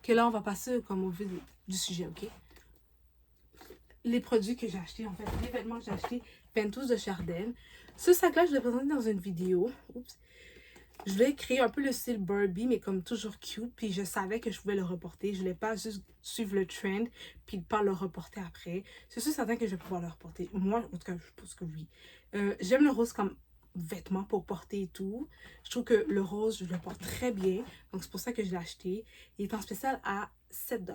que là, on va passer comme au vif du sujet, ok? Les produits que j'ai achetés, en fait, les vêtements que j'ai achetés, viennent tous de Chardin. Ce sac-là, je l'ai présenté dans une vidéo. Oups. Je voulais créer un peu le style Barbie, mais comme toujours cute. Puis je savais que je pouvais le reporter. Je voulais pas juste suivre le trend, puis pas le reporter après. C'est sûr certain que je vais pouvoir le reporter. Moi, en tout cas, je pense que oui. J'aime le rose comme vêtement pour porter et tout. Je trouve que le rose, je le porte très bien. Donc c'est pour ça que je l'ai acheté. Il est en spécial à 7$.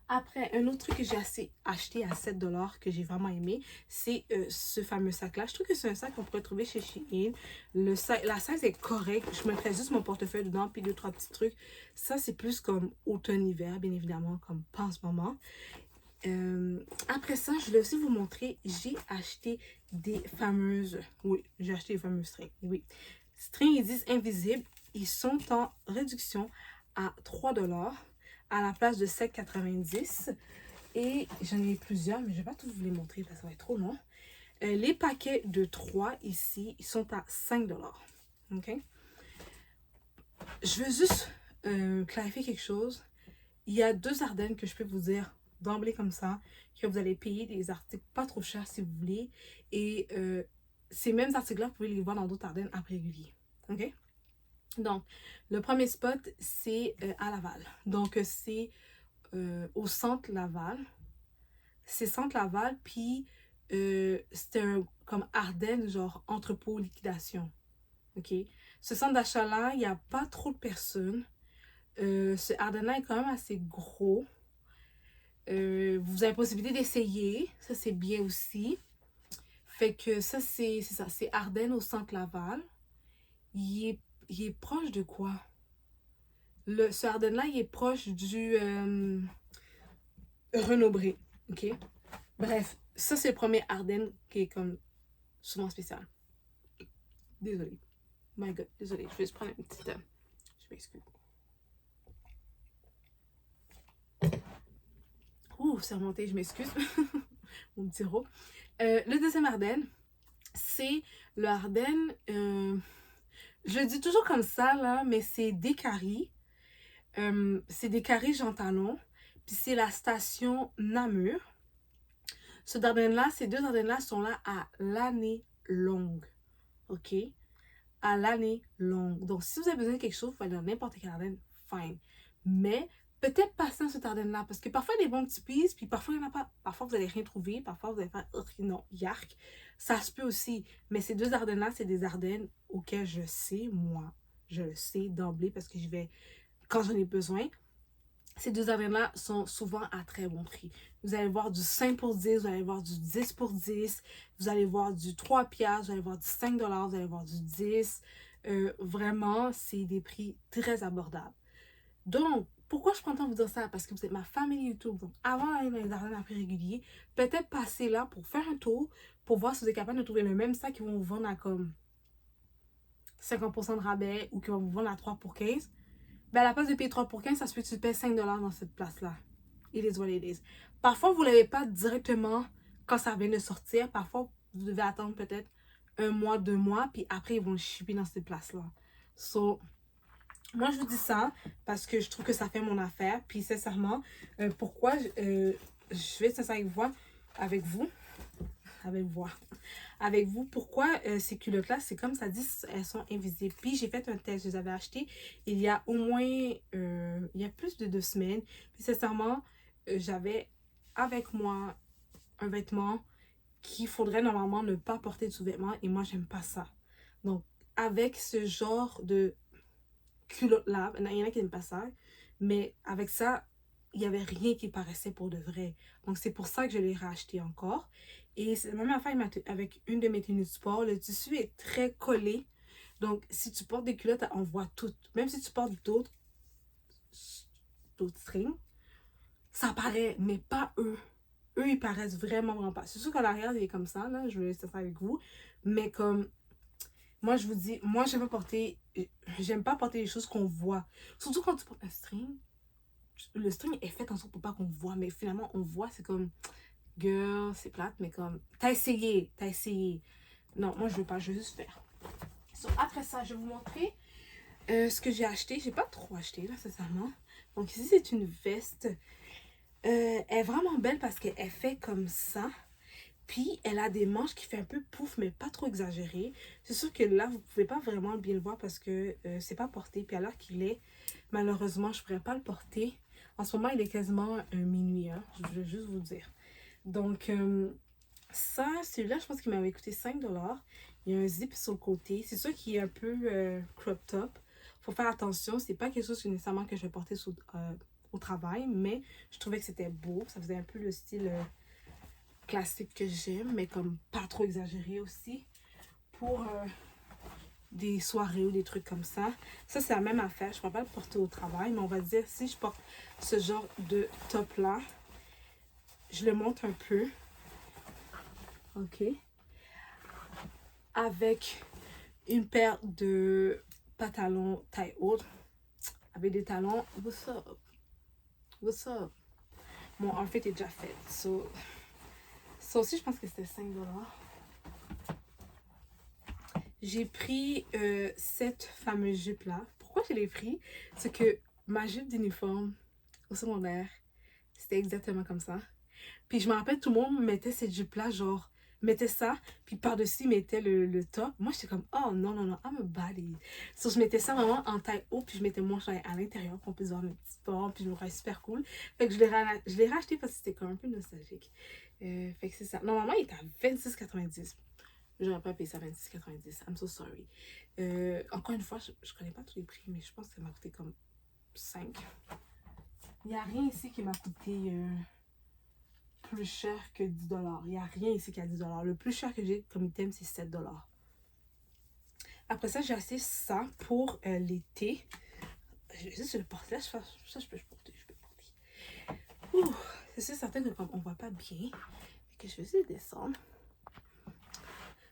Après, un autre truc que j'ai acheté à 7$ que j'ai vraiment aimé, c'est ce fameux sac-là. Je trouve que c'est un sac qu'on pourrait trouver chez Shein. La size est correcte. Je mettrais juste mon portefeuille dedans, puis 2-3 petits trucs. Ça, c'est plus comme automne-hiver, bien évidemment, comme pas en ce moment. Après ça, je voulais aussi vous montrer, j'ai acheté des fameuses... Oui, j'ai acheté des fameuses strings, oui. Strings, ils disent invisibles. Ils sont en réduction à 3$ à la place de 7,90$. Et j'en ai plusieurs, mais je ne vais pas tous vous les montrer parce que ça va être trop long. Les paquets de 3 ici, ils sont à 5$. OK? Je veux juste clarifier quelque chose. Il y a 2 Ardennes que je peux vous dire d'emblée comme ça, que vous allez payer des articles pas trop chers si vous voulez. Et ces mêmes articles-là, vous pouvez les voir dans d'autres Ardennes à prix régulier. OK? Donc, le premier spot, c'est à Laval. Donc, c'est au centre Laval. C'est centre Laval, puis c'était comme Ardennes, genre entrepôt, liquidation. OK? Ce centre d'achat-là, il n'y a pas trop de personnes. Ce Ardennes-là est quand même assez gros. Vous avez la possibilité d'essayer. Ça, c'est bien aussi. Fait que ça, c'est ça. C'est Ardennes au centre Laval. Il est proche de quoi? Ce Ardennes-là, il est proche du Renaud-Bré. OK? Bref, ça, c'est le premier Ardennes qui est comme souvent spécial. Désolée. My God, désolée. Je vais juste prendre une petite... je m'excuse. Ouh, c'est remonté, je m'excuse. Mon petit ro. Le deuxième Ardennes, c'est le Ardennes... je le dis toujours comme ça, là, mais c'est des caries. C'est des caries Jean Talon. Puis c'est la station Namur. Ce Ardennes-là, ces 2 Ardennes-là sont là à l'année longue. OK? À l'année longue. Donc, si vous avez besoin de quelque chose, vous pouvez aller dans n'importe quel Ardennes, fine. Mais peut-être passer dans ce Ardennes-là. Parce que parfois, il y a des bons petits pieces, puis parfois, il n'y en a pas. Parfois, vous n'allez rien trouver. Parfois, vous allez faire, non, yark. Ça se peut aussi. Mais ces 2 Ardennes-là, c'est des Ardennes auxquelles je sais, moi, je le sais d'emblée parce que je vais, quand j'en ai besoin. Ces 2 Ardennes-là sont souvent à très bon prix. Vous allez voir du 5 pour 10, vous allez voir du 10 pour 10, vous allez voir du 3 piastres, vous allez voir du 5$, vous allez voir du 10. Vraiment, c'est des prix très abordables. Donc, pourquoi je prends le temps de vous dire ça? Parce que vous êtes ma famille YouTube. Donc, avant d'aller dans les Ardennes à prix régulier, peut-être passer là pour faire un tour, pour voir si vous êtes capable de trouver le même sac qu'ils vont vous vendre à comme 50% de rabais ou qu'ils vont vous vendre à 3 pour 15. Ben à la place de payer 3 pour 15, ça se peut que tu payes 5$ dans cette place-là. It is what it is. Parfois, vous ne l'avez pas directement quand ça vient de sortir. Parfois, vous devez attendre peut-être 1 mois, 2 mois, puis après, ils vont le shipper dans cette place-là. So, moi, je vous dis ça parce que je trouve que ça fait mon affaire. Puis, sincèrement, pourquoi je vais être sincère avec vous, pourquoi ces culottes-là, c'est comme ça dit, elles sont invisibles. Puis j'ai fait un test, je les avais achetées il y a au moins, il y a plus de 2 semaines. Puis sincèrement, j'avais avec moi un vêtement qu'il faudrait normalement ne pas porter de sous-vêtements et moi, j'aime pas ça. Donc, avec ce genre de culotte-là, il y en a qui n'aiment pas ça, mais avec ça, il n'y avait rien qui paraissait pour de vrai. Donc, c'est pour ça que je l'ai racheté encore. Et c'est la même affaire avec une de mes tenues de sport. Le tissu est très collé. Donc, si tu portes des culottes, on voit tout. Même si tu portes d'autres strings, ça paraît, mais pas eux. Eux, ils paraissent vraiment pas. C'est sûr qu'à l'arrière, il est comme ça, là. Je vais laisser ça avec vous. Mais comme, moi, je vous dis, moi, j'aime pas porter les choses qu'on voit. Surtout quand tu portes un string. Le string est fait en sorte pour pas qu'on voit, mais finalement, on voit, c'est comme... Girl, c'est plate, mais comme... T'as essayé. Non, moi, je veux pas, je veux juste faire. So, après ça, je vais vous montrer Ce que j'ai acheté, j'ai pas trop acheté, là, sincèrement. Donc ici, c'est une veste. Elle est vraiment belle parce qu'elle fait comme ça. Puis, elle a des manches qui fait un peu pouf, mais pas trop exagéré. C'est sûr que là, vous pouvez pas vraiment bien le voir parce que c'est pas porté. Puis, à l'heure qu'il est, malheureusement, je pourrais pas le porter. En ce moment, il est quasiment minuit, hein, je veux juste vous dire. Donc, ça, celui-là, je pense qu'il m'avait coûté 5 $. Il y a un zip sur le côté. C'est sûr qu'il est un peu crop top. Faut faire attention. C'est pas quelque chose que, nécessairement que je vais porter au travail, mais je trouvais que c'était beau. Ça faisait un peu le style classique que j'aime, mais comme pas trop exagéré aussi. Pour des soirées ou des trucs comme ça. Ça, c'est la même affaire. Je ne pourrais pas le porter au travail, mais on va dire, si je porte ce genre de top-là, je le monte un peu. OK. Avec une paire de pantalons taille haute. Avec des talons. What's up? What's up? Mon outfit est déjà fait. So, ça aussi, je pense que c'était 5 $. J'ai pris cette fameuse jupe-là. Pourquoi je l'ai pris? C'est que ma jupe d'uniforme au secondaire, c'était exactement comme ça. Puis je me rappelle, tout le monde mettait cette jupe-là, genre, mettait ça, puis par-dessus, mettait le top. Moi, j'étais comme, oh non, non, non, I'm a baddie. So, je mettais ça vraiment en taille haute, puis je mettais mon chandail à l'intérieur pour qu'on puisse voir mes petits formes, puis je me trouvais super cool. Fait que je l'ai racheté parce que c'était quand même un peu nostalgique. Fait que c'est ça. Normalement, il était à 26,90 $. J'aurais pas payé ça 26,90 $. I'm so sorry. Encore une fois, je connais pas tous les prix, mais je pense que ça m'a coûté comme 5. Il n'y a rien ici qui m'a coûté plus cher que 10 $. Il n'y a rien ici qui a 10 $. Le plus cher que j'ai comme item, c'est 7 $. Après ça, j'ai acheté ça pour l'été. Je le porte là, ça, je peux le porter. C'est certain que comme on voit pas bien, que je vais essayer de descendre.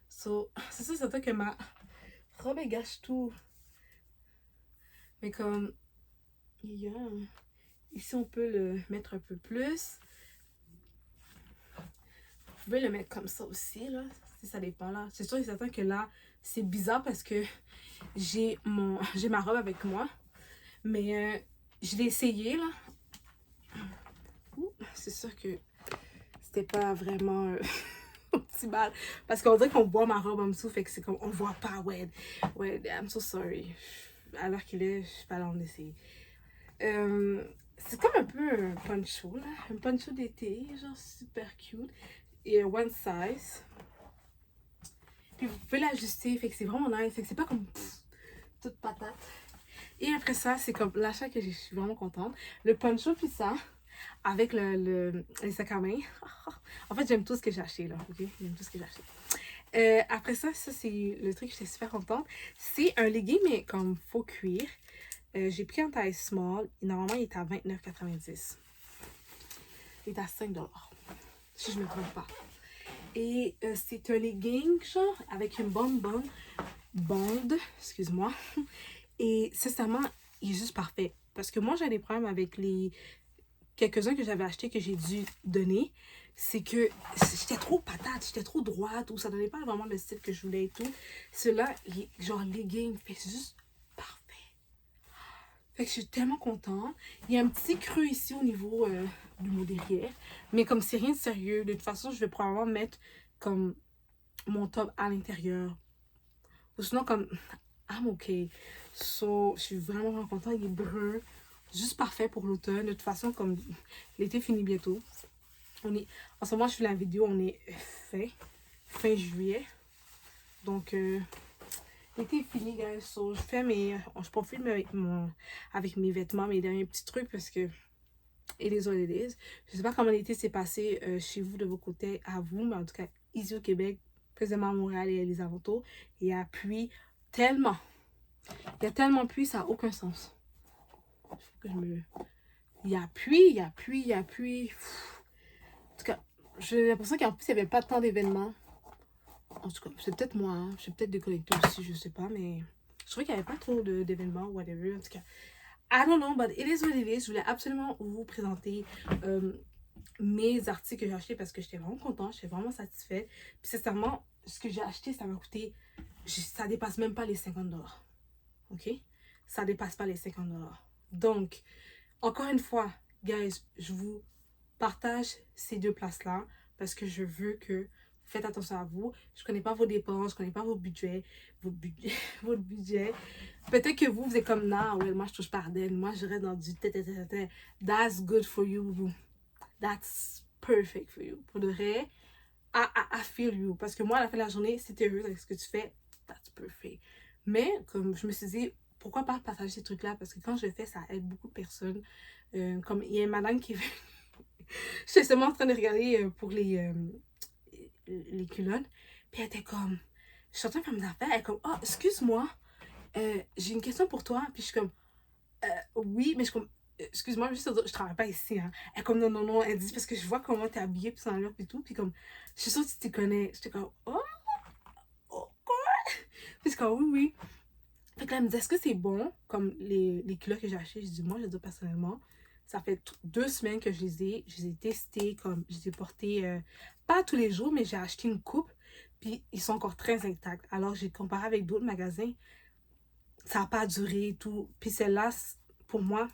So, c'est ça, certain que ma robe elle gâche tout. Mais comme, yeah. Ici, on peut le mettre un peu plus. Vous pouvez le mettre comme ça aussi, là. Si ça dépend, là. C'est sûr et certain que là, c'est bizarre parce que j'ai ma robe avec moi. Mais je l'ai essayé, là. C'est sûr que c'était pas vraiment optimal. Parce qu'on dirait qu'on voit ma robe en dessous. Fait que c'est comme, on voit pas. Ouais, I'm so sorry. À l'heure qu'il est, je suis pas là, on essaye. C'est comme un peu un poncho, là. Un poncho d'été, genre super cute. Et one size. Puis vous pouvez l'ajuster, fait que c'est vraiment nice. Fait que c'est pas comme toute patate. Et après ça, c'est comme l'achat que je suis vraiment contente. Le poncho puis ça, avec les sacs à main. En fait, j'aime tout ce que j'ai acheté là, ok? J'aime tout ce que j'ai acheté. Après ça, c'est le truc que j'étais super contente. C'est un legging, mais comme faux cuir. J'ai pris en taille small. Normalement, il est à 29,90 $. Il est à 5 $. Si je ne me trompe pas. Et c'est un legging, genre, avec une bonne bande, excuse-moi. Et sincèrement, il est juste parfait. Parce que moi, j'ai des problèmes avec les quelques-uns que j'avais achetés que j'ai dû donner. C'est que j'étais trop patate, j'étais trop droite, ou ça donnait pas vraiment le style que je voulais et tout. Ceux-là, genre legging, fait juste parfait. Fait que je suis tellement contente. Il y a un petit creux ici au niveau du mot derrière. Mais comme c'est rien de sérieux, de toute façon, je vais probablement mettre comme mon top à l'intérieur. Ou sinon, comme, I'm okay. So, je suis vraiment contente. Il est brun. Juste parfait pour l'automne. De toute façon, comme l'été finit bientôt. En ce moment, je fais la vidéo, on est fin juillet. Donc, l'été est fini, guys. So, je profite avec mes vêtements, mes derniers petits trucs parce que it is what it is. Je sais pas comment l'été s'est passé chez vous, de vos côtés, à vous, mais en tout cas, ici au Québec, précisément à Montréal et les alentours, il y a pluie tellement. Il y a tellement de pluie, ça n'a aucun sens. Il faut que je me... Il y a pluie, il y a pluie, il y a pluie. En tout cas, j'ai l'impression qu'en plus, il n'y avait pas tant d'événements. En tout cas, c'est peut-être moi, hein. Je suis peut-être déconnectée aussi, je sais pas, mais je trouvais qu'il n'y avait pas trop d'événements, whatever. En tout cas, I don't know, but it is what it is. Je voulais absolument vous présenter mes articles que j'ai achetés parce que j'étais vraiment contente, j'étais vraiment satisfaite. Puis sincèrement, ce que j'ai acheté, ça m'a coûté, ça dépasse même pas les 50 $. Ok? ça dépasse pas les 50 $. Donc, encore une fois, guys, je vous partage ces deux places-là parce que je veux que vous faites attention à vous. Je connais pas vos dépenses, je connais pas vos budgets, votre budget. Peut-être que vous êtes comme, non, ouais, moi je touche pas Ardennes, moi je reste dans du tététété. That's good for you. That's perfect for you. Pour de vrai, I feel you. Parce que moi, à la fin de la journée, si t'es heureuse avec ce que tu fais, that's perfect. Mais, comme je me suis dit, pourquoi pas partager ces trucs-là? Parce que quand je le fais, ça aide beaucoup de personnes. Comme il y a une madame qui j'étais seulement en train de regarder pour les culottes. Puis elle était comme, je suis en train de faire mes affaires. Elle est comme, oh, excuse-moi, j'ai une question pour toi. Puis je suis comme, oui, mais je suis comme, excuse-moi, juste je travaille pas ici. Hein. Elle est comme, non, non, non. Elle dit, parce que je vois comment t'es habillée, puis sans l'heure, puis tout. Puis comme, je suis sûre que tu t'y connais. J'étais comme, oh, quoi? Puis je comme, oui, oui. Fait que là, elle me dit, est-ce que c'est bon, comme les culottes que j'ai achetées? Je dis, moi, je dis personnellement, ça fait 2 semaines que je les ai testés, comme, je les ai portés, pas tous les jours, mais j'ai acheté une coupe, puis ils sont encore très intacts. Alors, j'ai comparé avec d'autres magasins, ça n'a pas duré et tout. Puis celle-là, pour moi,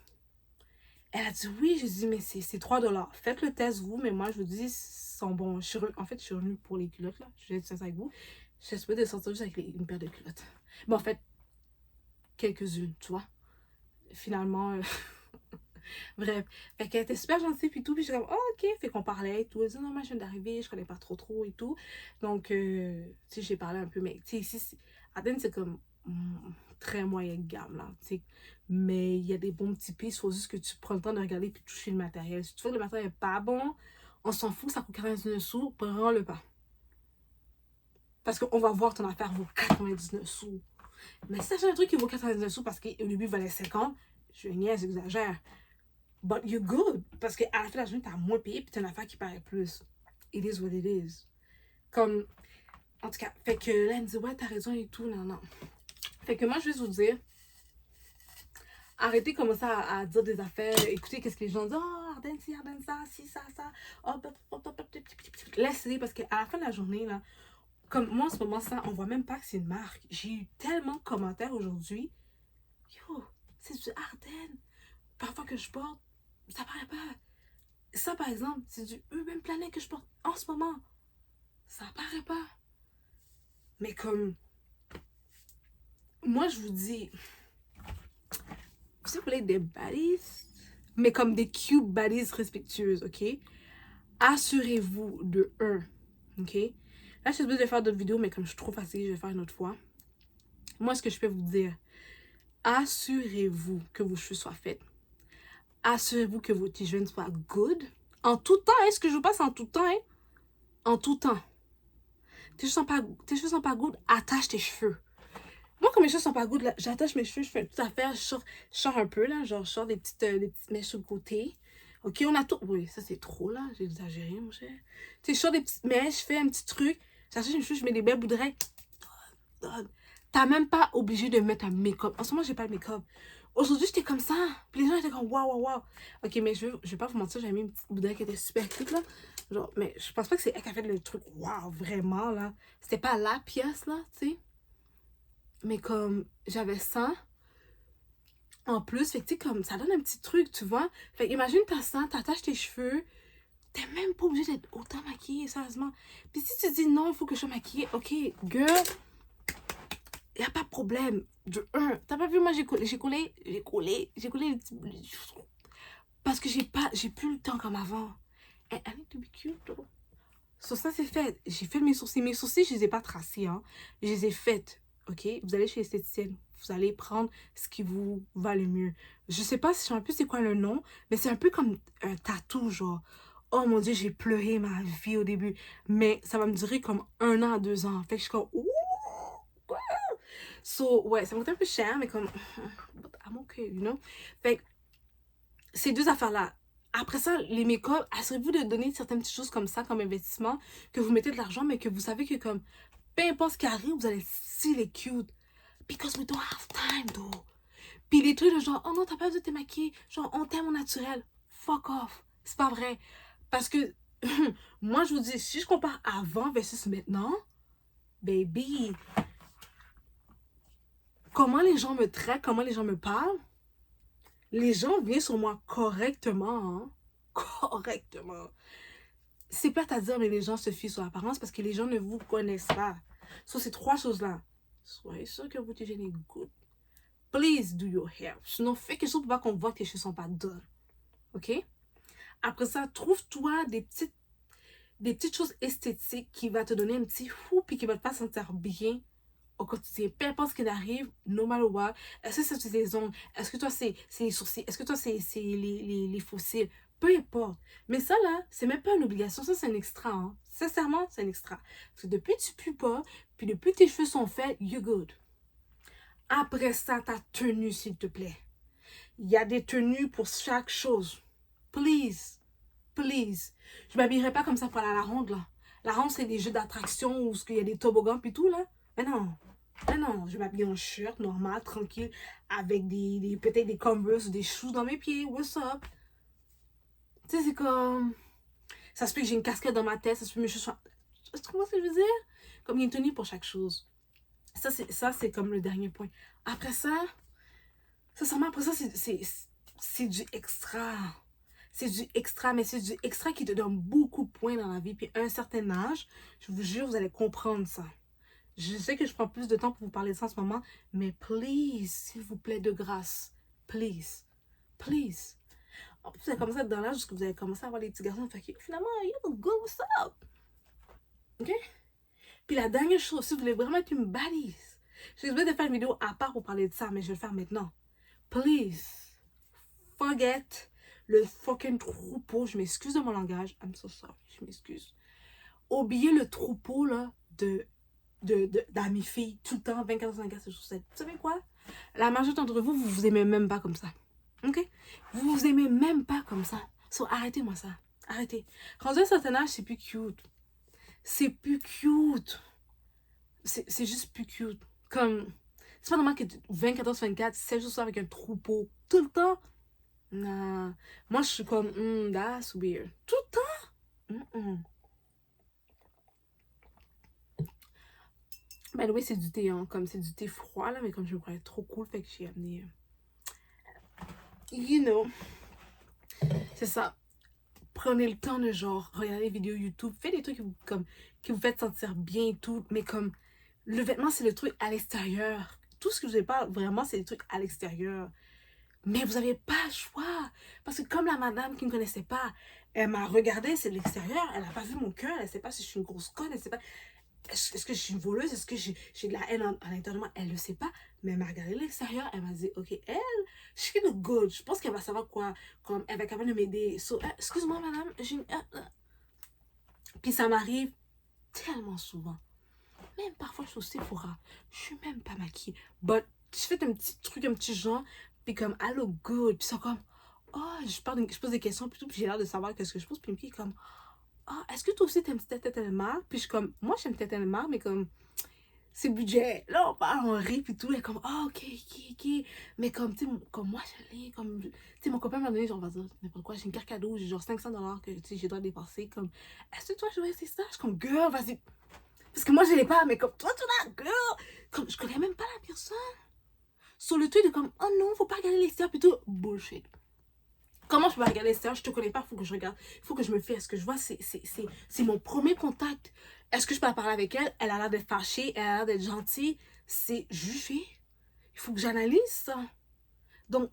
elle a dit oui, j'ai dit, mais c'est 3 $. Faites le test, vous, mais moi, je vous dis, ils sont bons. En fait, je suis revenue pour les culottes, là. Je vais être sincère avec vous. Je suis de sortir juste avec une paire de culottes. Bon, en fait, quelques-unes, tu vois. Finalement, bref. Fait qu'elle était super gentille puis tout. Puis j'étais comme, oh, ok. Fait qu'on parlait et tout. Elle disait, non, moi, je viens d'arriver, je connais pas trop et tout. Donc, tu sais, j'ai parlé un peu. Mais, tu sais, ici, Athènes, c'est comme très moyenne gamme, là. Tu sais. Mais il y a des bons petits prix. Il faut juste que tu prends le temps de regarder puis toucher le matériel. Si tu vois que le matériel n'est pas bon, on s'en fout, ça coûte 99 sous. Prends-le pas. Parce qu'on va voir ton affaire vaut 99 sous. Mais si t'achètes un truc qui vaut 99 sous parce qu'au début, il valait 50, je niaise, j'exagère. But you're good. Parce qu'à la fin de la journée, t'as moins payé puis t'as une affaire qui paraît plus. It is what it is. Comme, en tout cas, fait que là, elle me dit, ouais, t'as raison et tout, non, non. Fait que moi, je vais vous dire, arrêtez de commencer à dire des affaires, écoutez qu'est-ce que les gens disent, oh, Ardennes ci, Ardennes ça, ci, ça. Oh, laissez, parce qu'à la fin de la journée, là, comme moi, en ce moment, ça, on voit même pas que c'est une marque. J'ai eu tellement de commentaires aujourd'hui. Yo, c'est du Ardennes. Parfois que je porte, ça paraît pas. Ça, par exemple, c'est du Urban Planet que je porte en ce moment. Ça paraît pas. Mais comme, moi, je vous dis, si vous voulez des baddies, mais comme des cute baddies respectueuses, ok? Assurez-vous de ok? Là, je suis obligée de faire d'autres vidéos, mais comme je suis trop fatiguée, je vais faire une autre fois. Moi, ce que je peux vous dire, assurez-vous que vos cheveux soient faits. Assurez-vous que vos t-shirts soient good. En tout temps, est-ce que je vous passe en tout temps, hein? En tout temps. Tes cheveux sont pas good, attache tes cheveux. Moi, quand mes cheveux sont pas good, j'attache mes cheveux, je fais une petite affaire, je sors un peu, là, genre, je sors des petites mèches sur le côté. Ok, on a tout. Oui, ça, c'est trop, là, j'ai exagéré, mon cher. Tu sais, je sors des petites mèches, je fais un petit truc, j'attache mes cheveux, je mets des belles bouts d'oreilles. T'as même pas obligé de mettre un make-up. En ce moment, j'ai pas de make-up. Aujourd'hui, j'étais comme ça. Puis les gens étaient comme waouh. Ok, mais je vais pas vous mentir, j'avais mis une petite bouteille qui était super cute là. Genre, mais je pense pas que c'est elle qui a fait le truc waouh, vraiment là. C'était pas la pièce là, tu sais. Mais comme j'avais ça en plus, fait que tu sais, comme ça donne un petit truc, tu vois. Fait que imagine t'as ça, t'attaches tes cheveux. T'es même pas obligé d'être autant maquillée, sérieusement. Puis si tu dis non, il faut que je sois maquillée, ok, girl. Y a pas de problème. De un, t'as pas vu, moi j'ai collé les petits. Parce que j'ai plus le temps comme avant. And I need to be cute, though. So, ça c'est fait. J'ai fait mes sourcils. Mes sourcils, je les ai pas tracés, hein. Je les ai faites. Ok? Vous allez chez l'esthéticienne. Vous allez prendre ce qui vous va le mieux. Je sais pas si je sais un peu c'est quoi le nom, mais c'est un peu comme un tatou, genre. Oh mon dieu, j'ai pleuré ma vie au début. Mais ça va me durer comme 1 an à 2 ans. Fait que je suis comme, ouh! So, ouais, ça me coûte un peu cher, mais comme, but I'm okay, you know? Fait que, ces deux affaires-là. Après ça, les make-up, assurez-vous de donner certaines petites choses comme ça, comme investissement, que vous mettez de l'argent, mais que vous savez que comme, peu importe ce qui arrive, vous allez still les cute. Because we don't have time, though. Puis les trucs de genre, oh non, t'as pas besoin de te maquiller, genre, on t'aime au naturel. Fuck off. C'est pas vrai. Parce que, moi, je vous dis, si je compare avant versus maintenant, baby, comment les gens me traitent, comment les gens me parlent, les gens viennent sur moi correctement, hein? Correctement. C'est plate à dire, mais les gens se fient sur l'apparence parce que les gens ne vous connaissent pas. So, ces trois choses-là. Soyez sûr que votre hygiène est good. Please do your hair. Sinon, fais quelque chose pour pas qu'on voit que tes cheveux sont pas done. OK? Après ça, trouve-toi des petites choses esthétiques qui vont te donner un petit fou puis qui vont te faire sentir bien au quotidien. Peu importe ce qui arrive, no matter what. Est-ce que c'est les ongles? Est-ce que toi, c'est les sourcils? Est-ce que toi, c'est les faux cils? Peu importe. Mais ça, là, c'est même pas une obligation. Ça, c'est un extra. Hein. Sincèrement, c'est un extra. Parce que depuis que tu pues pas, puis depuis que tes cheveux sont faits, you're good. Après ça, ta tenue, s'il te plaît. Il y a des tenues pour chaque chose. Please. Please. Je m'habillerai pas comme ça pour aller à la ronde, là. La ronde, c'est des jeux d'attraction où il y a des toboggans puis tout, là. Mais non. Mais non, je vais m'habiller en shirt normal, tranquille, avec peut-être des Converse ou des shoes dans mes pieds. What's up? Tu sais, c'est comme... Ça se peut que j'ai une casquette dans ma tête, ça se peut que mes cheveux soient... Tu comprends ce que je veux dire? Comme il y a une tenue pour chaque chose. Ça, c'est comme le dernier point. Après ça, sincèrement, après ça, c'est du extra. C'est du extra, mais c'est du extra qui te donne beaucoup de points dans la vie. Puis à un certain âge, je vous jure, vous allez comprendre ça. Je sais que je prends plus de temps pour vous parler de ça en ce moment, mais please, s'il vous plaît, de grâce, please, please. En plus, vous allez commencer à être dans l'âge où vous allez commencer à avoir les petits garçons. Fait que finalement, you're good, what's up? OK? Puis la dernière chose, si vous voulez vraiment être une balise, je vais de faire une vidéo à part pour parler de ça, mais je vais le faire maintenant. Please, forget le fucking troupeau. Je m'excuse de mon langage. I'm so sorry, je m'excuse. Oubliez le troupeau, là, d'amis filles, tout le temps, 24/24, sur 7. Vous savez quoi? La majorité d'entre vous, vous vous aimez même pas comme ça. OK? Vous vous aimez même pas comme ça. So, arrêtez-moi ça. Arrêtez. Rendu à un certain âge, c'est plus cute. C'est plus cute. C'est juste plus cute. Comme, c'est pas normal que 24/24, 7 jours avec un troupeau tout le temps. Non. Moi, je suis comme, that's weird. Tout le temps? By the way, c'est du thé, hein. Comme c'est du thé froid, là, mais comme je me croyais trop cool, fait que j'ai amené. You know. C'est ça. Prenez le temps de genre, regarder des vidéos YouTube, faites des trucs qui vous fait sentir bien et tout, mais comme, le vêtement, c'est le truc à l'extérieur. Tout ce que je vous ai pas, vraiment, c'est des trucs à l'extérieur. Mais vous n'avez pas le choix. Parce que comme la madame qui ne me connaissait pas, elle m'a regardé, c'est de l'extérieur, elle n'a pas vu mon cœur, elle ne sait pas si je suis une grosse conne, elle ne sait pas... Est-ce que je suis une voleuse? Est-ce que j'ai de la haine à l'intérieur de moi? Elle ne le sait pas. Mais elle m'a regardé de l'extérieur. Elle m'a dit, OK, elle, she's kind of good. Je pense qu'elle va savoir quoi. Comme elle va être capable de m'aider. So, excuse-moi, madame. Puis ça m'arrive tellement souvent. Même parfois, je suis au Sephora. Je suis même pas maquillée. But je fais un petit truc, un petit genre. Puis comme, I look good. Puis c'est comme, oh, je pose des questions. Puis j'ai l'air de savoir qu'est-ce que je pose. Puis il me dit comme, ah, est-ce que toi aussi t'aimes Tête Elmar? Puis je suis comme, moi j'aime Tête Elmar, mais comme, c'est budget. Là, on parle, on rit, puis tout. Elle est comme, ah, ok. Mais comme, tu sais, comme moi, je l'ai, comme, tu sais, mon copain m'a donné, genre, on va dire, n'importe quoi, j'ai une carte cadeau, j'ai genre 500$ que, tu sais, j'ai le droit de dépenser. Comme, est-ce que toi, je vais essayer ça? Je suis comme, girl, vas-y. Parce que moi, je l'ai pas, mais comme, toi, tu l'as, girl. Comme, je connais même pas la personne. Sur le truc de comme, oh non, faut pas regarder l'extérieur, plutôt, bullshit. Comment je peux regarder l'extérieur? Je te connais pas, il faut que je regarde. Il faut que je me fie à ce que je vois. C'est mon premier contact. Est-ce que je peux parler avec elle? Elle a l'air d'être fâchée, elle a l'air d'être gentille. C'est jugé. Il faut que j'analyse ça. Donc,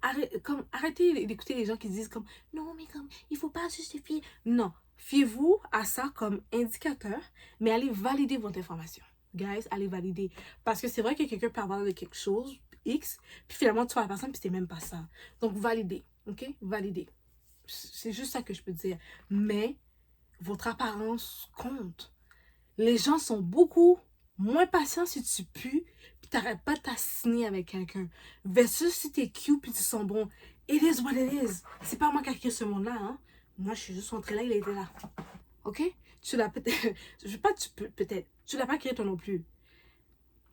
arrêtez d'écouter les gens qui disent comme, non, mais comme, il faut pas justifier. Non, fiez-vous à ça comme indicateur, mais allez valider votre information. Guys, allez valider. Parce que c'est vrai que quelqu'un peut avoir de quelque chose, X, puis finalement, tu vois la personne, puis c'est même pas ça. Donc, validez. OK? Validez. C'est juste ça que je peux dire. Mais votre apparence compte. Les gens sont beaucoup moins patients si tu pues puis t'arrêtes pas de t'assiner avec quelqu'un. Versus si t'es cute puis tu sens bon. It is what it is. C'est pas moi qui ai créé ce monde-là, hein. Moi, je suis juste entrée là, il était là. OK? Tu l'as peut-être... Je sais pas, peut-être. Tu l'as pas créé toi non plus.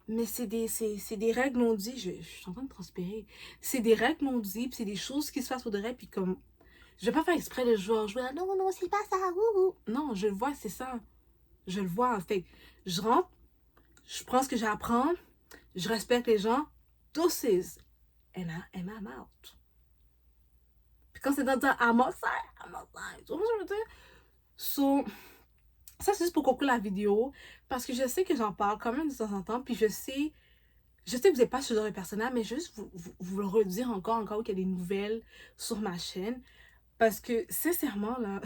Mais c'est des règles non dites. Je suis en train de transpirer. C'est des règles non dites, puis c'est des choses qui se passent au direct, puis comme... Je vais pas faire exprès de jouer là, non, c'est pas ça, Non, je le vois, c'est ça. Je le vois, en fait. Je rentre, je prends ce que j'ai à prendre, je respecte les gens, doses. And I'm out. Puis quand c'est dans I'm outside, I'm outside. Tu vois ce que je veux dire? So, ça c'est juste pour conclure la vidéo. Parce que je sais que j'en parle quand même de temps en temps. Puis je sais que vous n'êtes pas ce genre de personne-là. Mais juste vous le redire encore qu'il y a des nouvelles sur ma chaîne. Parce que, sincèrement, là,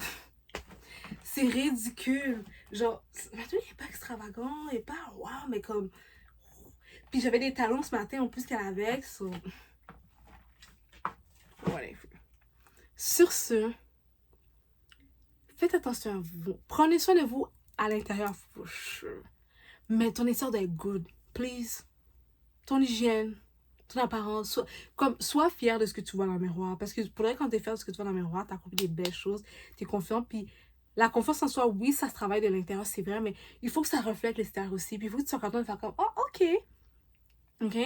c'est ridicule. Genre, maintenant, il n'est pas extravagant, il n'est pas wow, mais comme... Puis j'avais des talons ce matin en plus qu'à la veille, so... Whatever. Sur ce, faites attention à vous. Prenez soin de vous à l'intérieur, for sure. Mais ton histoire d'être good, please. Ton hygiène, ton apparence, sois fier de ce que tu vois dans le miroir. Parce que pour vrai, quand tu es fier de ce que tu vois dans le miroir, tu as accompli des belles choses, tu es confiant. Puis la confiance en soi, oui, ça se travaille de l'intérieur, c'est vrai, mais il faut que ça reflète l'extérieur aussi. Puis il faut que tu sois content de faire comme, oh, ok. Ok?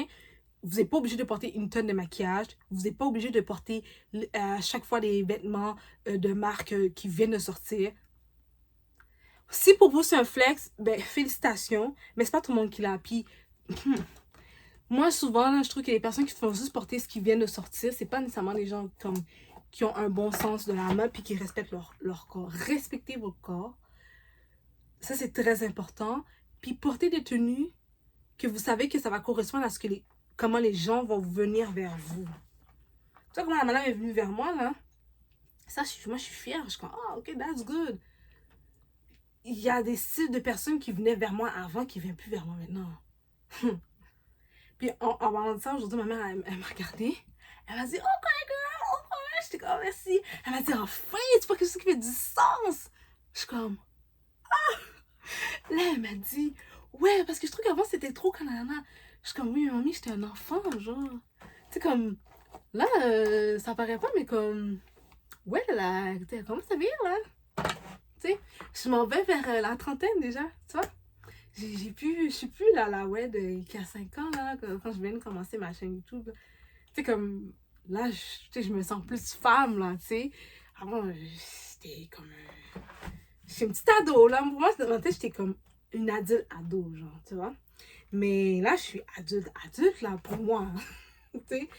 Vous n'êtes pas obligé de porter une tonne de maquillage. Vous n'êtes pas obligé de porter à chaque fois des vêtements de marque qui viennent de sortir. Si pour vous c'est un flex, ben félicitations. Mais c'est pas tout le monde qui l'a. Puis, moi, souvent, là, je trouve que les personnes qui font juste porter ce qui vient de sortir, c'est pas nécessairement des gens qui ont un bon sens de la mode puis qui respectent leur corps. Respectez votre corps. Ça, c'est très important. Puis portez des tenues que vous savez que ça va correspondre à comment les gens vont venir vers vous. Tu vois comment la madame est venue vers moi, là? Ça, moi, je suis fière. Je suis comme, ah, ok, that's good. Il y a des styles de personnes qui venaient vers moi avant qui ne viennent plus vers moi maintenant. Puis en parlant de ça, aujourd'hui, ma mère, elle m'a regardée. Elle m'a dit, oh, girl, oh, j'étais comme, merci. Elle m'a dit, enfin, c'est pas quelque chose qui fait du sens. Je suis comme, ah. Là, elle m'a dit, ouais, parce que je trouve qu'avant, c'était trop canana. Je suis comme, oui, mamie, j'étais un enfant, genre. Tu sais, comme, là, ça paraît pas, mais comme, ouais, là, elle commence à vieillir, là. Tu sais, je m'en vais vers la trentaine déjà, tu vois. Je suis plus la Wed qui a 5 ans, là, quand je viens de commencer ma chaîne YouTube. Tu sais, comme, là, je me sens plus femme, là, tu sais. Avant, j'étais comme, j'étais une petite ado, là. Pour moi, dans ma tête, j'étais comme une adulte ado, genre, tu vois. Mais là, je suis adulte, là, pour moi. Tu sais.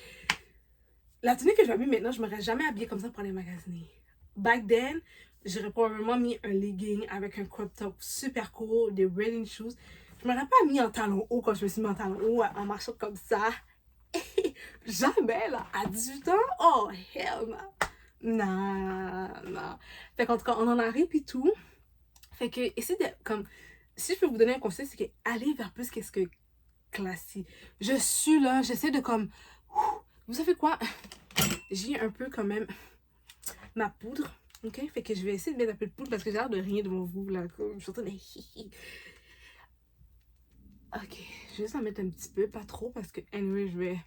La tenue que je vais mettre maintenant, je m'aurais jamais habillée comme ça pour aller magasiner. Back then, j'aurais probablement mis un legging avec un crop top super court, des running shoes. Je m'aurais pas mis en talons hauts quand je me suis mis en talons hauts en marchant comme ça. Jamais, là, à 18 ans. Oh, hell no. Non. Fait qu'en tout cas, on en arrive et tout. Fait que, essayez de, comme, si je peux vous donner un conseil, c'est que allez vers plus qu'est-ce que classique. Je suis là, j'essaie de comme, vous savez quoi? J'ai un peu quand même ma poudre. Ok? Fait que je vais essayer de mettre un peu de poudre parce que j'ai l'air de rien devant vous, là. Comme, je suis en train de... Ok, je vais juste en mettre un petit peu, pas trop, parce que, anyway, je vais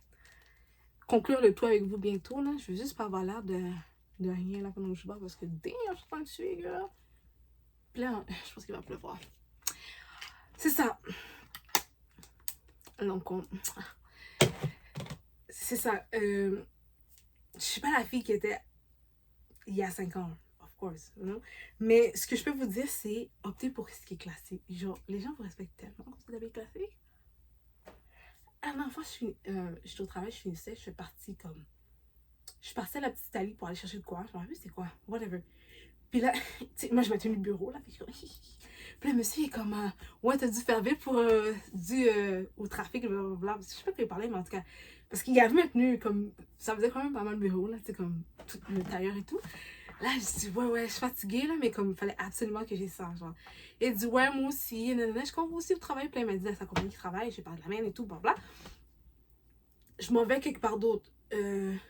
conclure le tout avec vous bientôt, là. Je veux juste pas avoir l'air de rien, là, pendant que je bois, parce que, damn, je suis en train de suer, girl. Puis là, je pense qu'il va pleuvoir. C'est ça. Donc, c'est ça. Je suis pas la fille qui était il y a 5 ans. Of course, non? Mais ce que je peux vous dire, c'est opter pour ce qui est classique. Genre, les gens vous respectent tellement quand vous avez classique. La dernière fois, j'étais au travail, je finissais, je suis partie à la petite Italie pour aller chercher de quoi. Je me rappelle, c'est quoi? Whatever. Puis là, moi, je m'étais mis le bureau, là. Puis là, le monsieur est comme, ouais, t'as dû faire vite pour, au trafic, blablabla. Je sais pas de quoi il parlait, mais en tout cas, parce qu'il avait maintenu, comme, ça faisait quand même pas mal le bureau, là, tu sais, comme, tout le tailleur et tout. Là, je dis, ouais, je suis fatiguée, là, mais comme, il fallait absolument que j'ai ça, genre. Il dit, ouais, moi aussi, je comprends aussi, vous travaillez plein, il m'a dit à sa compagnie qui travaille, j'ai parlé de la mienne et tout, blablabla. Je m'en vais quelque part d'autre.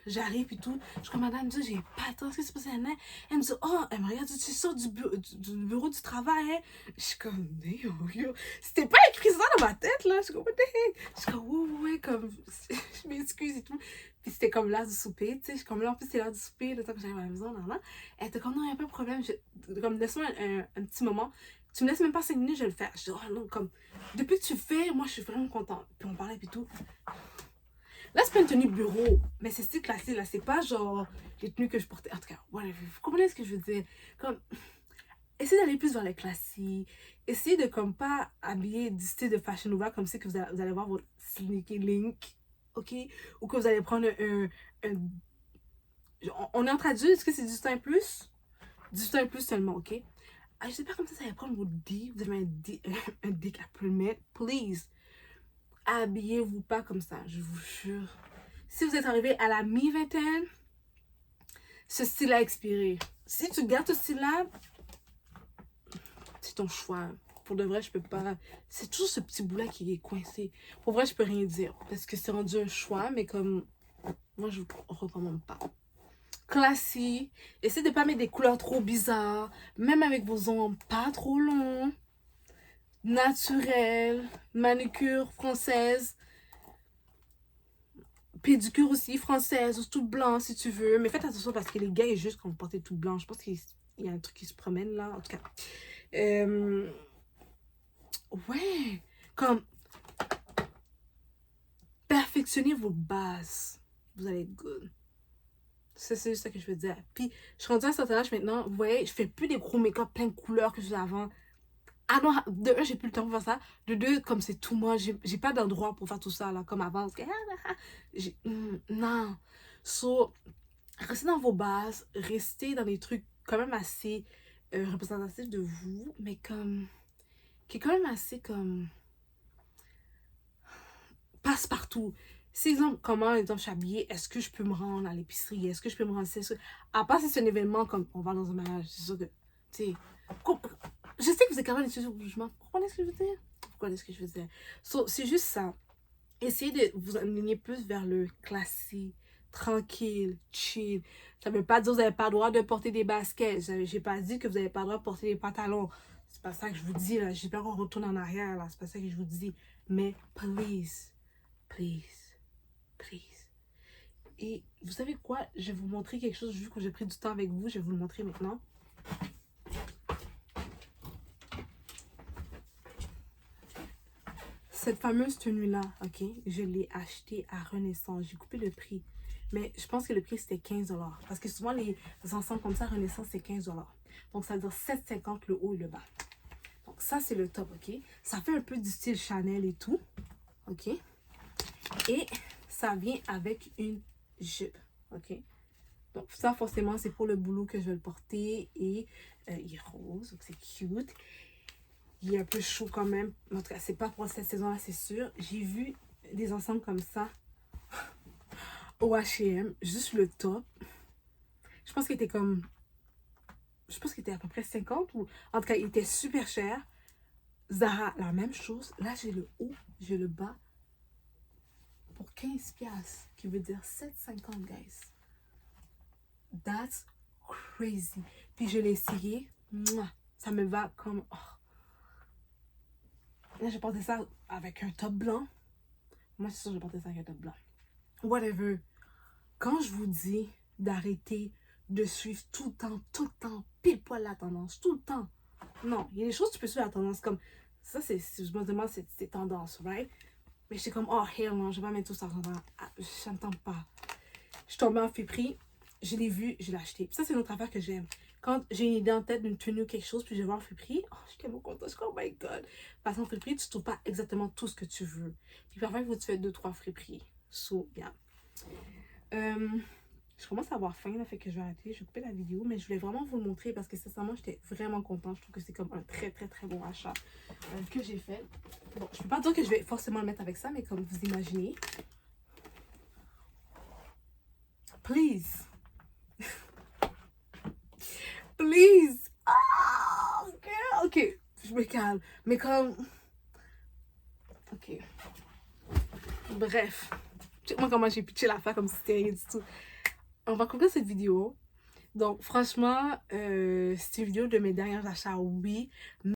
J'arrive et tout. Je suis comme, madame, j'ai pas le temps, qu'est-ce qui se passe? Elle me dit, oh, elle me regarde, tu sors du bureau du travail, hein? Je suis comme, yo, c'était pas écrit ça dans ma tête, là. Je suis comme, what the heck? Je suis comme, ouais, comme, je m'excuse et tout. Puis c'était comme l'heure du souper, tu sais. Je suis comme, là, en plus, c'est l'heure du souper, le temps que j'arrive à la maison, là. Elle était comme, non, y a pas de problème. Comme, laisse-moi un petit moment. Tu me laisses même pas 5 minutes, je vais le faire. Je dis, oh non, comme, depuis que tu le fais, moi, je suis vraiment contente. Puis on parlait, puis tout. Là, c'est pas une tenue de bureau, mais c'est style classique, là. C'est pas genre les tenues que je portais. En tout cas, voilà, vous comprenez ce que je veux dire? Comme, essayez d'aller plus vers les classiques. Essayez de, comme, pas habiller du style de Fashion Nova comme si que vous allez voir votre sneaky link. ok? Ou que vous allez prendre on est en traduit, est-ce que c'est 18 ans et plus? 18 ans et plus seulement, ok? Ah, je sais pas comme ça va prendre votre D. Vous avez un dick à plus mettre. Please, habillez-vous pas comme ça, je vous jure. Si vous êtes arrivé à la mi-vingtaine, ce style a expiré. Si tu gardes ce style-là, c'est ton choix. Pour de vrai, je peux pas. C'est toujours ce petit bout-là qui est coincé. Pour vrai, je peux rien dire. Parce que c'est rendu un choix, mais comme. Moi, je vous recommande pas. Classique. Essayez de pas mettre des couleurs trop bizarres. Même avec vos ongles pas trop longs. Naturel. Manucure française. Pédicure aussi française. Ou tout blanc si tu veux. Mais faites attention parce que les gars, ils juste quand vous portez tout blanc. Je pense qu'il y a un truc qui se promène là. En tout cas. Ouais. Comme. Perfectionnez vos bases. Vous allez être good. C'est juste ça que je veux dire. Puis, je suis rendue à un certain âge maintenant. Vous voyez, je fais plus des gros make-up plein de couleurs que je faisais avant. Ah non, de un, j'ai plus le temps pour faire ça. De deux, comme c'est tout moi, j'ai pas d'endroit pour faire tout ça, là, comme avant. Non. So, restez dans vos bases. Restez dans des trucs quand même assez représentatifs de vous. Mais comme... Qui est quand même assez comme... Passe-partout. Si, exemple, comment, exemple, je suis habillée, est-ce que je peux me rendre à l'épicerie? Est-ce que je peux me rendre... À part si c'est un événement comme on va dans un mariage, c'est sûr que, tu sais... Je sais que vous êtes quand même étudiant au jugement. Vous comprenez ce que je veux dire? Vous comprenez ce que je veux dire? So, c'est juste ça. Essayez de vous aligner plus vers le classique, tranquille, chill. Ça veut pas dire que vous n'avez pas le droit de porter des baskets. J'ai pas dit que vous n'avez pas le droit de porter des pantalons. C'est pas ça que je vous dis, là. J'ai pas qu'on retourne en arrière, là. C'est pas ça que je vous dis. Mais, please, please, please. Et vous savez quoi? Je vais vous montrer quelque chose. Vu que j'ai pris du temps avec vous, je vais vous le montrer maintenant. Cette fameuse tenue-là, ok, je l'ai achetée à Renaissance. J'ai coupé le prix. Mais je pense que le prix, c'était 15 $. Parce que souvent, les ensembles comme ça, Renaissance, c'est 15 $. Donc, ça veut dire 7,50 le haut et le bas. Donc, ça, c'est le top, ok. Ça fait un peu du style Chanel et tout, ok. Et ça vient avec une jupe, ok. Donc, ça, forcément, c'est pour le boulot que je vais le porter. Et il est rose, donc c'est cute. Il est un peu chaud quand même. En tout cas, c'est pas pour cette saison-là, c'est sûr. J'ai vu des ensembles comme ça au H&M, juste le top. Je pense qu'il était comme... Je pense qu'il était à peu près 50 ou... En tout cas, il était super cher. Zara, la même chose. Là, j'ai le haut, j'ai le bas. Pour 15$, qui veut dire 7,50, guys. That's crazy. Puis je l'ai essayé. Mouah, ça me va comme... Oh. Là, j'ai porté ça avec un top blanc. Moi, c'est sûr que j'ai porté ça avec un top blanc. Whatever. Quand je vous dis d'arrêter de suivre tout le temps, pile poil la tendance, tout le temps. Non, il y a des choses que tu peux suivre la tendance comme... Ça, c'est... Je me demande, c'est tendance, right? Mais j'étais comme, oh, hell non, je vais pas mettre tout ça. Je n'entends pas. Je suis tombée en friperie. Je l'ai vu, je l'ai acheté. Puis ça, c'est une autre affaire que j'aime. Quand j'ai une idée en tête d'une tenue ou quelque chose, puis je vais voir en friperie, oh, je suis tellement contente. Je suis comme, oh my god. Parce qu'en friperie, tu ne trouves pas exactement tout ce que tu veux. Puis parfois, il faut que tu fasses 2-3 friperies. So, yeah. Je commence à avoir faim, là, fait que je vais arrêter. Je vais couper la vidéo, mais je voulais vraiment vous le montrer parce que sincèrement, j'étais vraiment contente. Je trouve que c'est comme un très, très, très bon achat que j'ai fait. Bon, je peux pas dire que je vais forcément le mettre avec ça, mais comme vous imaginez. Please. Please. Oh, girl. Ok, je me calme. Mais comme... Ok. Bref. Check-moi comment j'ai pitché l'affaire comme si c'était rien du tout. On va conclure cette vidéo. Donc, franchement, c'est une vidéo de mes derniers achats, oui.